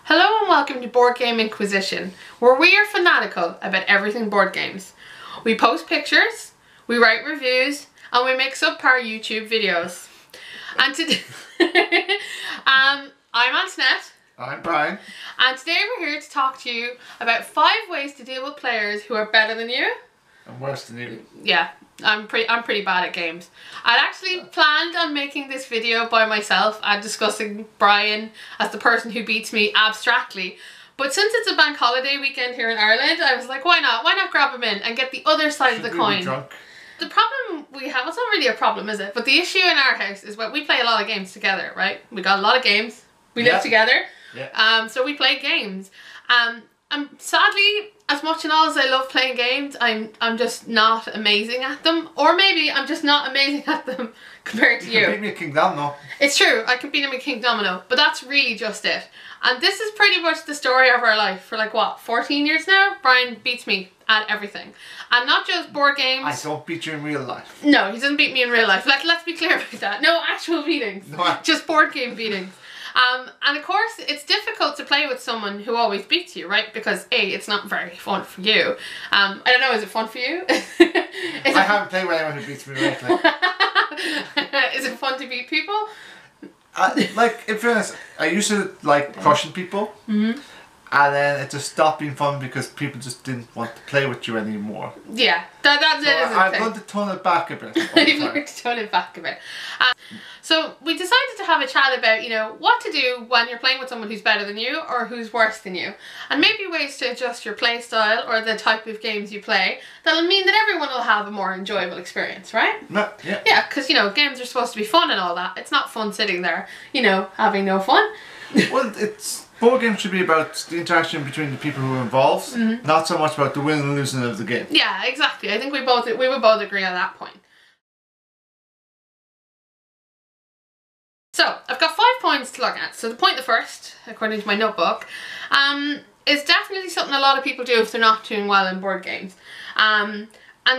Hello and welcome to Board Game Inquisition, where we are fanatical about everything board games. We post pictures, we write reviews, and we make subpar YouTube videos. And today, I'm Antoinette. I'm Brian. And today we're here to talk to you about 5 ways to deal with players who are better than you. And worse than you. Yeah, I'm pretty bad at games. I'd actually planned on making this video by myself and discussing Brian as the person who beats me abstractly. But since it's a bank holiday weekend here in Ireland, I was like, why not? Why not grab him in and get the other side of the coin? Drunk? The problem we have, it's not really a problem, is it? But the issue in our house is that we play a lot of games together, right? We got a lot of games. We live together. Yeah. So we play games. And sadly, as much and all as I love playing games, I'm just not amazing at them. Or maybe I'm just not amazing at them compared to you. You can beat me at King Domino. It's true, I can beat him at King Domino, but that's really just it. And this is pretty much the story of our life. For like, what, 14 years now? Brian beats me at everything. And not just board games. I don't beat you in real life. No, he doesn't beat me in real life. Let's be clear about that. No actual beatings. No. Just board game beatings. And of course, it's difficult to play with someone who always beats you, right? Because A, it's not very fun for you. I don't know, is it fun for you? I haven't played with anyone who beats me lately. Is it fun to beat people? Like, in fairness, I used to like crushing people. Mm-hmm. And then it just stopped being fun because people just didn't want to play with you anymore. Yeah, that's so it. I'm going to tone it back a bit. You've learned to tone it back a bit. So we decided to have a chat about, you know, what to do when you're playing with someone who's better than you or who's worse than you. And maybe ways to adjust your play style or the type of games you play that'll mean that everyone will have a more enjoyable experience, right? No, yeah. Yeah, because, you know, games are supposed to be fun and all that. It's not fun sitting there, you know, having no fun. Well, board games should be about the interaction between the people who are involved, not so much about the winning and losing of the game. Yeah, exactly. I think we would both agree on that point. So, I've got 5 points to look at. So the first, according to my notebook, is definitely something a lot of people do if they're not doing well in board games. And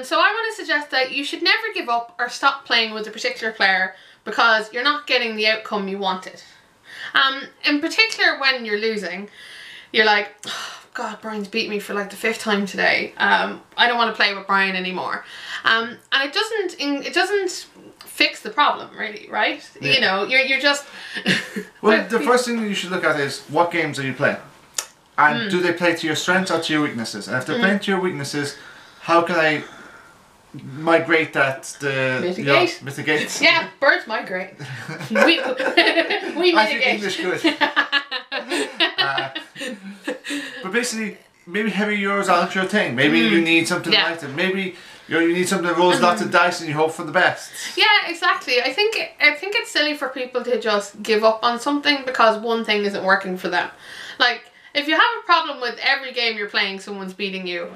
so I want to suggest that you should never give up or stop playing with a particular player because you're not getting the outcome you wanted. In particular when you're losing, you're like, oh, God, Brian's beat me for like the 5th time today. I don't want to play with Brian anymore. And it doesn't fix the problem, really, right? Yeah. You know, you're just... Well, the first thing that you should look at is what games are you playing? And do they play to your strengths or to your weaknesses? And if they're playing to your weaknesses, how can I migrate that to mitigate? Mitigate. Yeah, birds migrate. we mitigate. I think English good. But basically, maybe heavy euros aren't your thing. Maybe you need something lighter. Maybe you need something that rolls lots of dice and you hope for the best. Yeah, exactly. I think it's silly for people to just give up on something because one thing isn't working for them. Like, if you have a problem with every game you're playing, someone's beating you.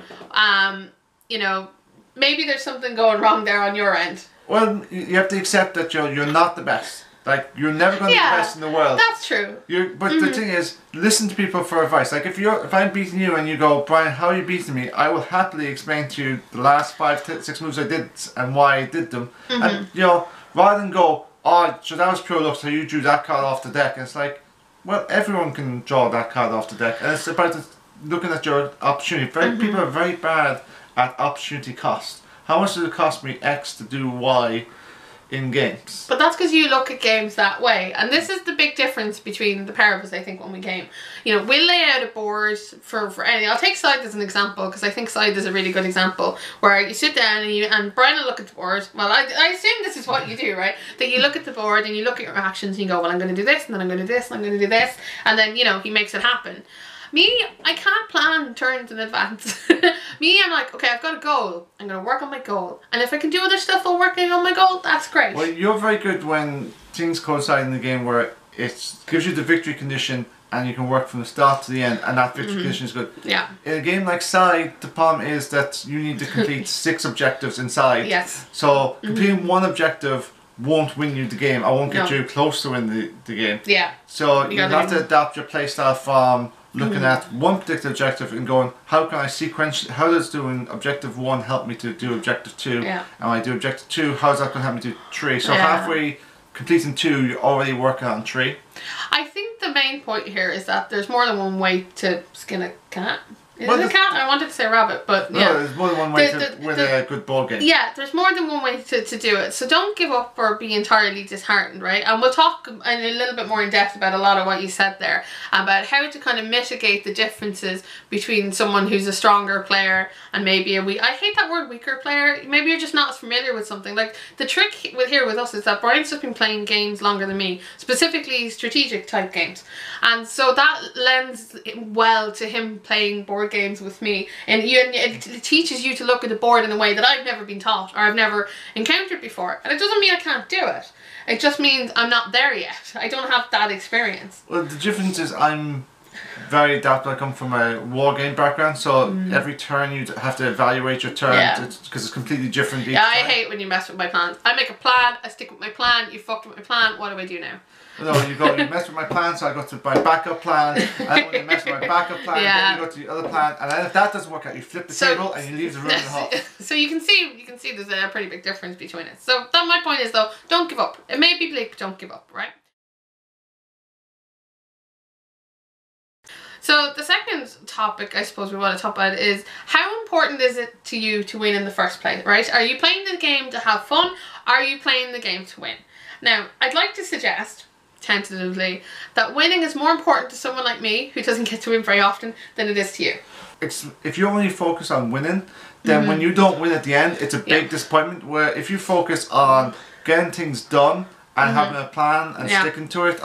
You know, maybe there's something going wrong there on your end. Well, you have to accept that you're not the best. Like, you're never going to be the best in the world. That's true. But the thing is, listen to people for advice. Like, if I'm beating you and you go, Brian, how are you beating me? I will happily explain to you the last 5, 6 moves I did and why I did them. And, you know, rather than go, oh, so that was pure luck, so you drew that card off the deck. And it's like, well, everyone can draw that card off the deck. And it's about looking at your opportunity. People are very bad at opportunity cost. How much does it cost me X to do Y in games? But that's because you look at games that way. And this is the big difference between the pair of us, I think, when we game. You know, we'll lay out a board for anything. I'll take Side as an example because I think Side is a really good example where you sit down and Brian will look at the board. Well, I assume this is what you do, right? That you look at the board and you look at your actions and you go, well, I'm going to do this and then I'm going to do this and I'm going to do this. And then, you know, he makes it happen. Me, I can't plan turns in advance. Me, I'm like, okay, I've got a goal. I'm going to work on my goal. And if I can do other stuff while working on my goal, that's great. Well, you're very good when things coincide in the game where it gives you the victory condition and you can work from the start to the end and that victory condition is good. Yeah. In a game like Side, the problem is that you need to complete 6 objectives inside. Yes. So completing one objective won't win you the game. I won't get you close to win the game. Yeah. So you have to adapt your playstyle from looking at one particular objective and going, how can I how does doing objective 1 help me to do objective 2? Yeah. And when I do objective 2, how's that going to help me do 3? So halfway completing 2, you're already working on 3. I think the main point here is that there's more than one way to skin a cat. Is Well, it a cat? I wanted to say rabbit, but yeah. No, there's more than one way to win a good board game. Yeah, there's more than one way to do it. So don't give up or be entirely disheartened, right? And we'll talk in a little bit more in depth about a lot of what you said there, about how to kind of mitigate the differences between someone who's a stronger player and maybe a weak, I hate that word, weaker player. Maybe you're just not as familiar with something. Like the trick here with us is that Brian's just been playing games longer than me, specifically strategic type games. And so that lends well to him playing board games with me, and it teaches you to look at the board in a way that I've never been taught or I've never encountered before. And it doesn't mean I can't do it. It just means I'm not there yet. I don't have that experience. Well, the difference is I'm very adaptable. I come from a war game background, so every turn you have to evaluate your turn because it's completely different each Yeah, I time. hate when you mess with my plans. I make a plan, I stick with my plan, you fucked with my plan, what do I do now? No, you mess with my plan, so I go to my backup plan, and then when you mess with my backup plan, then you go to the other plan, and then if that doesn't work out, you flip the table and you leave the room in half. So you can see there's a pretty big difference between it. So my point is though, don't give up. It may be bleak, but don't give up, right? So the second topic I suppose we want to talk about is how important is it to you to win in the first place, right? Are you playing the game to have fun? Are you playing the game to win? Now, I'd like to suggest, tentatively, that winning is more important to someone like me, who doesn't get to win very often, than it is to you. If you only focus on winning, then when you don't win at the end, it's a big disappointment. Where if you focus on getting things done and having a plan and sticking to it,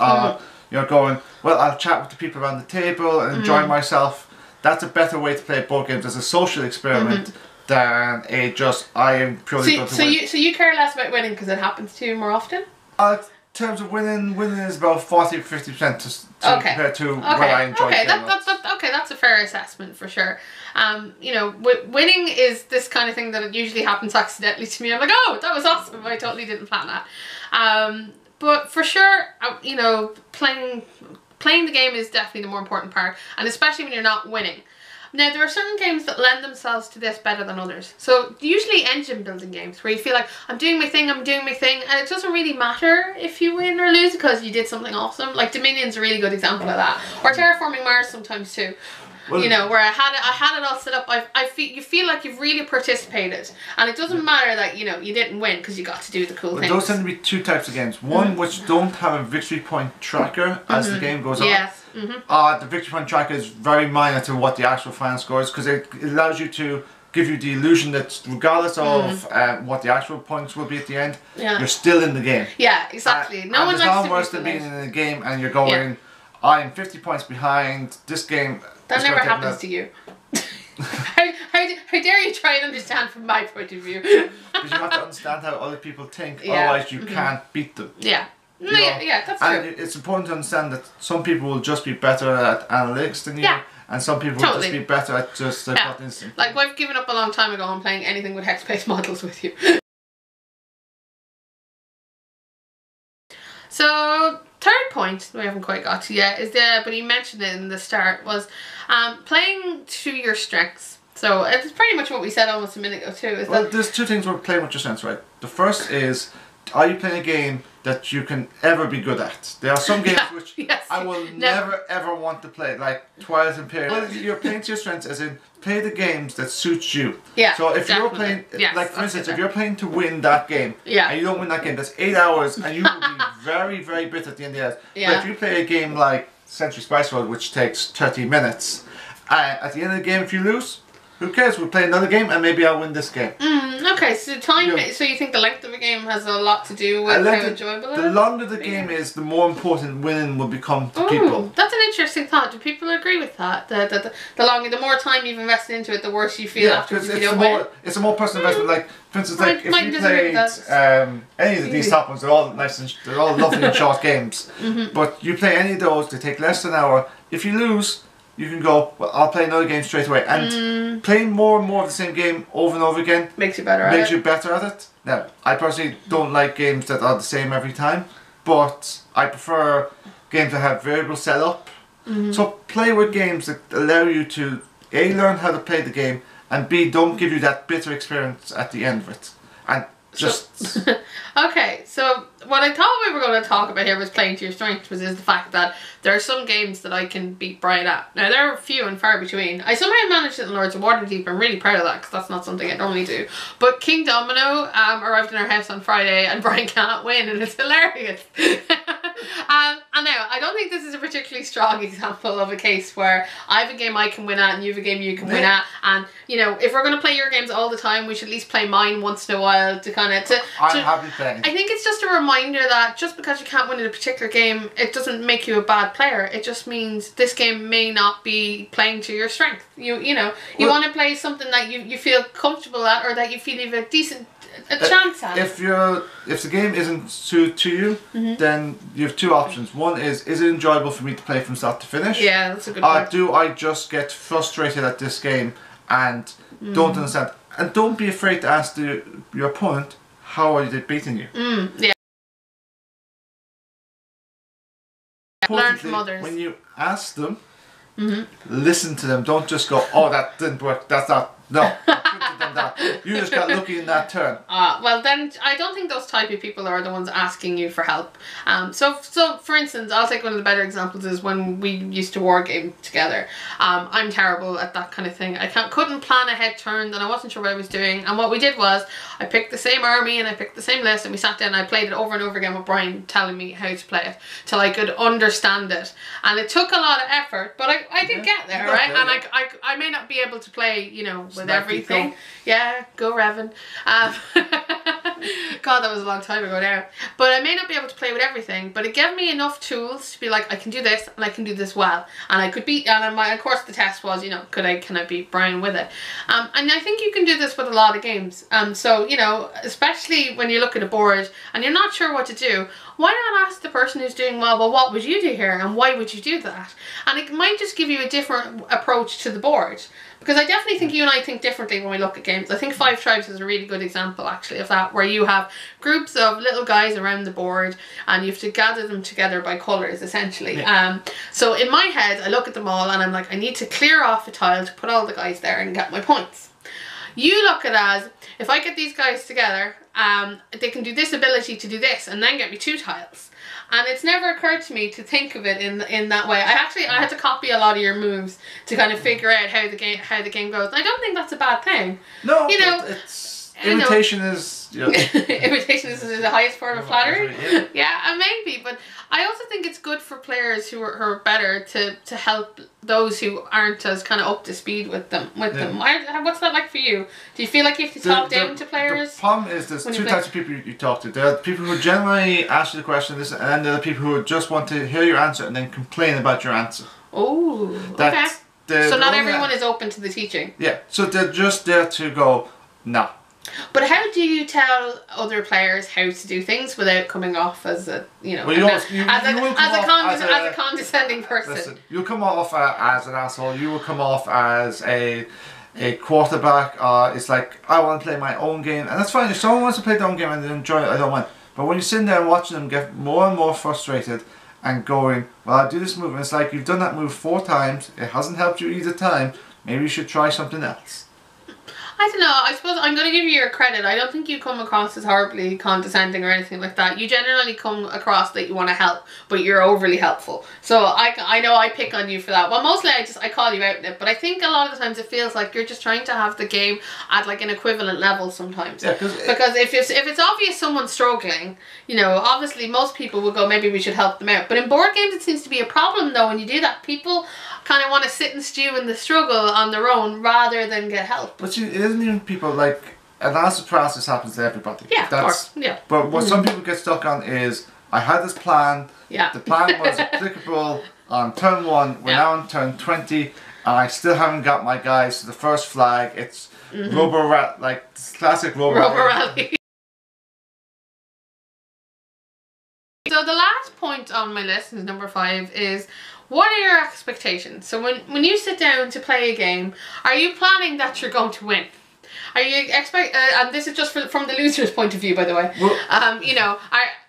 you're going, well, I'll chat with the people around the table and enjoy myself. That's a better way to play board games as a social experiment than a just, I am purely going to win. So you care less about winning because it happens to you more often? In terms of winning is about 40-50% compared to what I enjoy. Okay, that's a fair assessment for sure. You know, winning is this kind of thing that it usually happens accidentally to me. I'm like, oh, that was awesome. I totally didn't plan that. But for sure, you know, playing the game is definitely the more important part, and especially when you're not winning. Now, there are certain games that lend themselves to this better than others. So, usually engine building games where you feel like, I'm doing my thing, and it doesn't really matter if you win or lose because you did something awesome. Like Dominion's a really good example of that. Or Terraforming Mars sometimes too. Well, you know, where I had it all set up. You feel like you've really participated, and it doesn't matter that you didn't win because you got to do the cool things. Those tend to be two types of games. One which don't have a victory point tracker as the game goes on. Yes. The victory point tracker is very minor to what the actual final score is because it allows you to give you the illusion that regardless of what the actual points will be at the end, you're still in the game. Yeah, exactly. No one likes to be nothing worse than being in a game and you're going, I'm 50 points behind. This game. That never happens to you. How dare you try and understand from my point of view? Because you have to understand how other people think, otherwise you can't beat them. Yeah. That's true. And it's important to understand that some people will just be better at analytics than you, and some people will just be better at just gut instinct. Like, I've given up a long time ago on playing anything with hex-based models with you. So, third point we haven't quite got to yet is but you mentioned it in the start, was playing to your strengths. So it's pretty much what we said almost a minute ago too. There's two things we're playing with your strengths, right? The first is, are you playing a game that you can ever be good at? There are some games which I will never ever want to play, like Twilight Imperium. Well, you're playing to your strengths as in play the games that suits you. Yeah. So if you're playing, like for instance, if you're playing to win that game, and you don't win that game, that's 8 hours, and you will be very, very bitter at the end of the day. But if you play a game like Century Spice World, which takes 30 minutes, at the end of the game, if you lose, who cares? We'll play another game and maybe I'll win this game. Okay, so so you think the length of a game has a lot to do with how enjoyable it is? The longer the game is, the more important winning will become to people. That's an interesting thought. Do people agree with that? The more time you've invested into it, the worse you feel afterwards if you don't win? It's a more personal investment. Like, for instance, like if you played any of these top ones, they're all nice and they're all lovely and short games. But you play any of those, they take less than an hour. If you lose, you can go, well, I'll play another game straight away. And playing more and more of the same game over and over again makes you better at it. Now, I personally don't like games that are the same every time, but I prefer games that have variable setup. So play with games that allow you to A, learn how to play the game, and B, don't give you that bitter experience at the end of it. And Just Okay, so what I thought we were going to talk about here was playing to your strengths, is the fact that there are some games that I can beat Brian at. Now, there are few and far between. I somehow managed it in Lords of Waterdeep. I'm really proud of that because that's not something I normally do. But King Domino arrived in our house on Friday and Brian cannot win, and it's hilarious. And now, I don't think this is a particularly strong example of a case where I have a game I can win at and you have a game you can win at. And, you know, if we're going to play your games all the time, we should at least play mine once in a while to kind of... I'm happy playing. I think it's just a reminder that just because you can't win in a particular game, it doesn't make you a bad player. It just means this game may not be playing to your strength. You know, you want to play something that you feel comfortable at, or that you feel you have a decent chance at. If the game isn't suited to you, then you have two options. One is it enjoyable for me to play from start to finish? Yeah, that's a good point. Do I just get frustrated at this game and don't understand? And don't be afraid to ask your opponent, how are they beating you? Yeah. Learn from others. When you ask them, listen to them. Don't just go, oh, that didn't work. That's not. No, I couldn't have done that. You just got lucky in that turn. Well then, I don't think those type of people are the ones asking you for help. So for instance, I'll take one of the better examples is when we used to war game together. I'm terrible at that kind of thing. I couldn't plan ahead turns, and I wasn't sure what I was doing. And what we did was, I picked the same army and I picked the same list, and we sat down and I played it over and over again with Brian telling me how to play it till I could understand it. And it took a lot of effort, but I did get there, right? And I may not be able to play, you know, with everything. Yeah, go Revan. God, that was a long time ago now. But I may not be able to play with everything, but it gave me enough tools to be like, I can do this and I can do this well, and I could beat. And of course, the test was, you know, can I beat Brian with it? And I think you can do this with a lot of games. So you know, especially when you look at a board and you're not sure what to do, why not ask the person who's doing well, what would you do here and why would you do that? And it might just give you a different approach to the board. Because I definitely think you and I think differently when we look at games. I think Five Tribes is a really good example actually of that, where you have groups of little guys around the board and you have to gather them together by colours essentially. Yeah. So in my head I look at them all and I'm like, I need to clear off a tile to put all the guys there and get my points. You look at it as, if I get these guys together, they can do this ability to do this and then get me 2 tiles. And it's never occurred to me to think of it in that way. I had to copy a lot of your moves to kind of figure out how the game goes. And I don't think that's a bad thing. No, you know, imitation is imitation is the highest form of flattery. Yeah, maybe, but I also think it's good for players who are better to help those who aren't as kind of up to speed with them. What's that like for you? Do you feel like you have to talk down to players? The problem is there's two types of people you talk to. There are people who generally ask you the question, and then there are people who just want to hear your answer and then complain about your answer. Oh, okay. So not everyone is open to the teaching. Yeah, so they're just there to go, nah. But how do you tell other players how to do things without coming off as a, you know, as a condescending person? Listen, you'll come off as an asshole. You will come off as a quarterback. It's like, I want to play my own game, and that's fine. If someone wants to play their own game and they enjoy it, I don't mind. But when you're sitting there and watching them get more and more frustrated and going, well, I do this move, and it's like, you've done that move 4 times. It hasn't helped you either time. Maybe you should try something else. I don't know, I suppose I'm going to give you your credit. I don't think you come across as horribly condescending or anything like that. You generally come across that you want to help, but you're overly helpful. So I know I pick on you for that. Well, mostly I call you out in it, but I think a lot of the times it feels like you're just trying to have the game at like an equivalent level sometimes. Yeah, because if it's obvious someone's struggling, you know, obviously most people will go, maybe we should help them out. But in board games it seems to be a problem though when you do that. People kind of want to sit and stew in the struggle on their own rather than get help. But it isn't even people like, analysis paralysis happens to everybody. Yeah, of course. Yeah. But what some people get stuck on is, I had this plan. Yeah. The plan was applicable on turn 1. We're now on turn 20, and I still haven't got my guys to the first flag. It's classic Robo Rally. So the last point on my list is number 5 is, what are your expectations? So when you sit down to play a game, are you planning that you're going to win? Are you and this is just from the loser's point of view, by the way. Well, you know,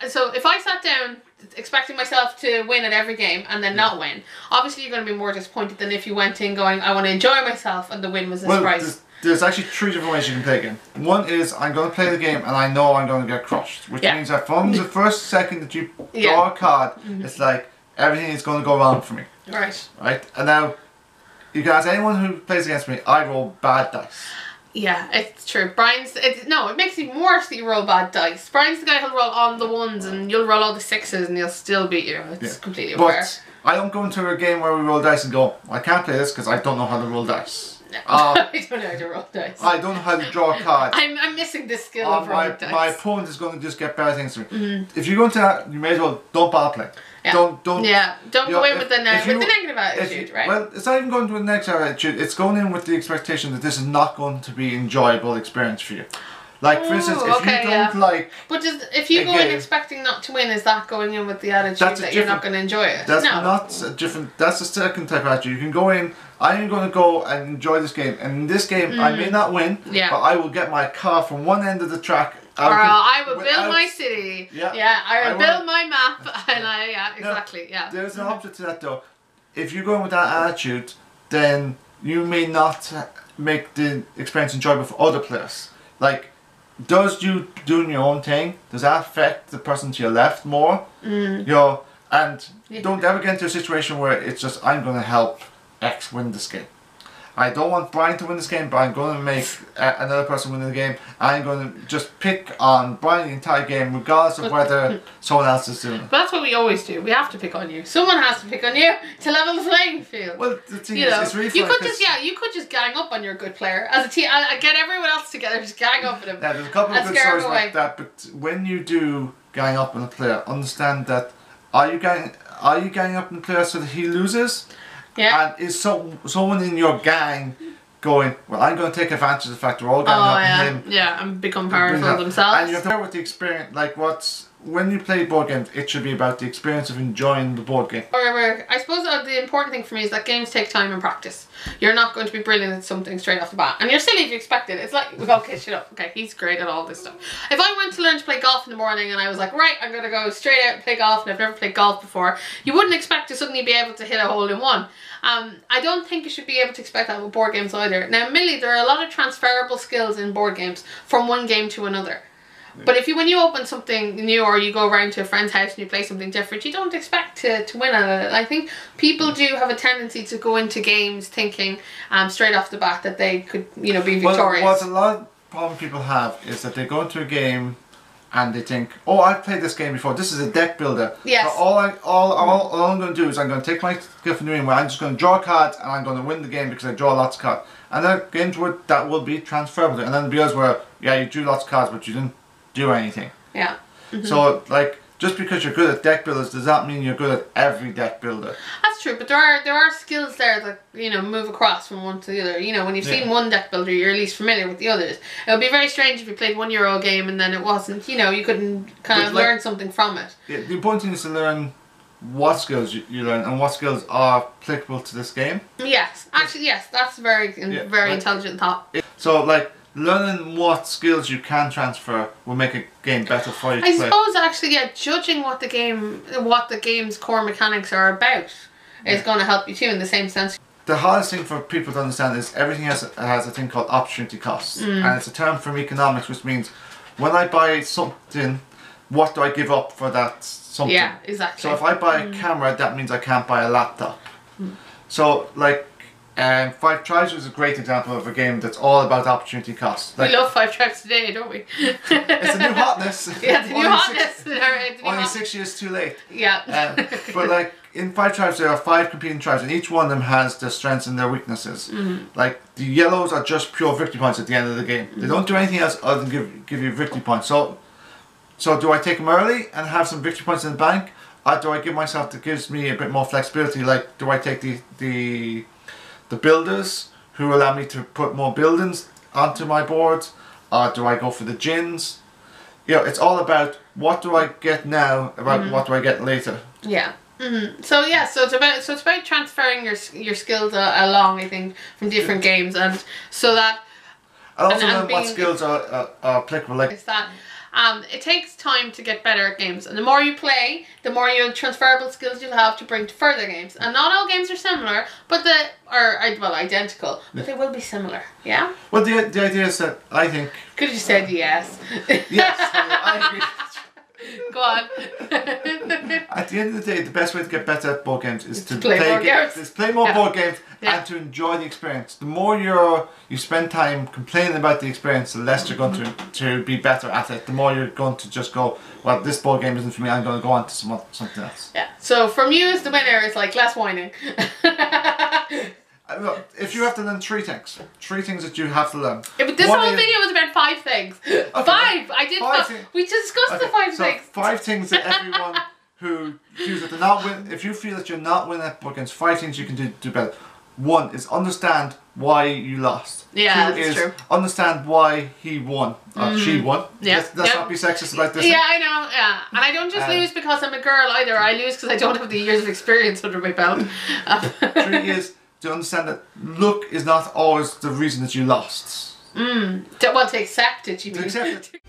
so if I sat down expecting myself to win at every game and then not win, obviously you're going to be more disappointed than if you went in going, I want to enjoy myself, and the win was a surprise. there's actually 3 different ways you can play a game. One is I'm going to play the game and I know I'm going to get crushed, which means that from the first second that you draw a card, it's like everything is going to go wrong for me. Right. Right? And now, you can ask anyone who plays against me, I roll bad dice. Yeah, it's true. It makes it worse that you roll bad dice. Brian's the guy who'll roll on the 1s and you'll roll all the 6s and he'll still beat you. It's completely unfair. But I don't go into a game where we roll dice and go, I can't play this because I don't know how to roll dice. No. I don't know how to roll dice. I don't know how to draw cards. I'm missing this skill of rolling dice. My opponent is going to just get better things to me. If you go into that, you may as well don't bother playing. Yeah. Don't go in with the negative attitude, right? Well, it's not even going to a negative attitude. It's going in with the expectation that this is not going to be an enjoyable experience for you. Like, for instance, if you don't like... But if you go in expecting not to win, is that going in with the attitude that you're not going to enjoy it? That's not a different... That's the second type of attitude. You can go in, I'm going to go and enjoy this game. And in this game, I may not win, but I will get my car from one end of the track... I will build my city. I will build my map. And exactly. There's an opposite to that though. If you go in with that attitude, then you may not make the experience enjoyable for other players. Like, does you doing your own thing, does that affect the person to your left more? You know, and don't ever get into a situation where it's just, I'm going to help X win this game. I don't want Brian to win this game, but I'm going to make another person win the game. I'm going to just pick on Brian the entire game, regardless of whether someone else is doing it. But that's what we always do. We have to pick on you. Someone has to pick on you to level the playing field. Well, the thing is, it's really fun. You could just gang up on your good player as a team. Get everyone else together, just gang up at him. Yeah, there's a couple of good stories like that. But when you do gang up on a player, understand that are you ganging up on the player so that he loses? Yeah. And is someone in your gang going, well, I'm going to take advantage of the fact we're all ganging up on him. Yeah, and become powerful themselves. And you have to play with the experience, like when you play board games, it should be about the experience of enjoying the board game. I suppose the important thing for me is that games take time and practice. You're not going to be brilliant at something straight off the bat. And you're silly if you expect it. It's like, okay, shut up. Okay, he's great at all this stuff. If I went to learn to play golf in the morning and I was like, right, I'm going to go straight out and play golf, and I've never played golf before, you wouldn't expect to suddenly be able to hit a hole in one. I don't think you should be able to expect that with board games either. Now, admittedly, there are a lot of transferable skills in board games from one game to another. But when you open something new or you go around to a friend's house and you play something different, you don't expect to win at it. I think people do have a tendency to go into games thinking straight off the bat that they could, be victorious. Well, what a lot of problem people have is that they go into a game and they think, oh, I've played this game before. This is a deck builder. Yes. So all I'm going to do is I'm going to take my skill from the game where I'm just going to draw cards and I'm going to win the game because I draw lots of cards. And there are games where that will be transferable. And then there'll be others where, you drew lots of cards but you didn't do anything. Yeah. So, like, just because you're good at deck builders does not mean you're good at every deck builder. That's true, but there are skills there that move across from one to the other. When you've seen one deck builder, you're at least familiar with the others. It would be very strange if you played one Euro game and then it wasn't. You couldn't kind of learn something from it. Yeah, the important thing is to learn what skills you learn and what skills are applicable to this game. Yes, actually, yes, that's very intelligent thought. So, like, learning what skills you can transfer will make a game better for you to play. I suppose actually, judging what the game's core mechanics are about is going to help you too in the same sense. The hardest thing for people to understand is everything has a thing called opportunity costs, and it's a term from economics, which means when I buy something, what do I give up for that something? Yeah, exactly. So if I buy a camera, that means I can't buy a laptop. So, like, Five Tribes was a great example of a game that's all about opportunity costs. Like, we love Five Tribes today, don't we? It's a new hotness. Yeah, it's a new hotness. Only 6 years too late. Yeah. But like in Five Tribes, there are 5 competing tribes, and each one of them has their strengths and their weaknesses. Like the yellows are just pure victory points at the end of the game. They don't do anything else other than give you victory points. So do I take them early and have some victory points in the bank, or do I give myself that gives me a bit more flexibility? Like, do I take the builders who allow me to put more buildings onto my board, or do I go for the gins? It's all about what do I get now, about what do I get later. Yeah. So it's about transferring your skills along, I think, from different games, and so that. And also learn what skills are applicable. Like, it's that. It takes time to get better at games, and the more you play, the more transferable skills you'll have to bring to further games. And not all games are similar, but identical, but they will be similar. Yeah. Well, the idea is that I think. Could you said yes? Yes, I agree. Go on. At the end of the day, the best way to get better at board games is to play more games. Is play more board games and to enjoy the experience. The more you spend time complaining about the experience, the less you're going to be better at it. The more you're going to just go, well, this board game isn't for me, I'm going to go on to something else. Yeah. So from you as the winner, it's like less whining. Look, if you have to learn three things that you have to learn. Yeah, but this whole video was about 5 things. Okay, 5! I did 5. We discussed the 5 things. 5 things that everyone who feels that they're not winning, if you feel that you're not winning at board games, 5 things you can do better. 1 is understand why you lost. Yeah, 2 that's is true. Understand why he won. Or she won. Yeah. Let's not be sexist about this. Yeah, I know, yeah. And I don't just lose because I'm a girl either. I lose because I don't have the years of experience under my belt. 3 is to understand that luck is not always the reason that you lost. Well, to accept it, you mean. To accept it.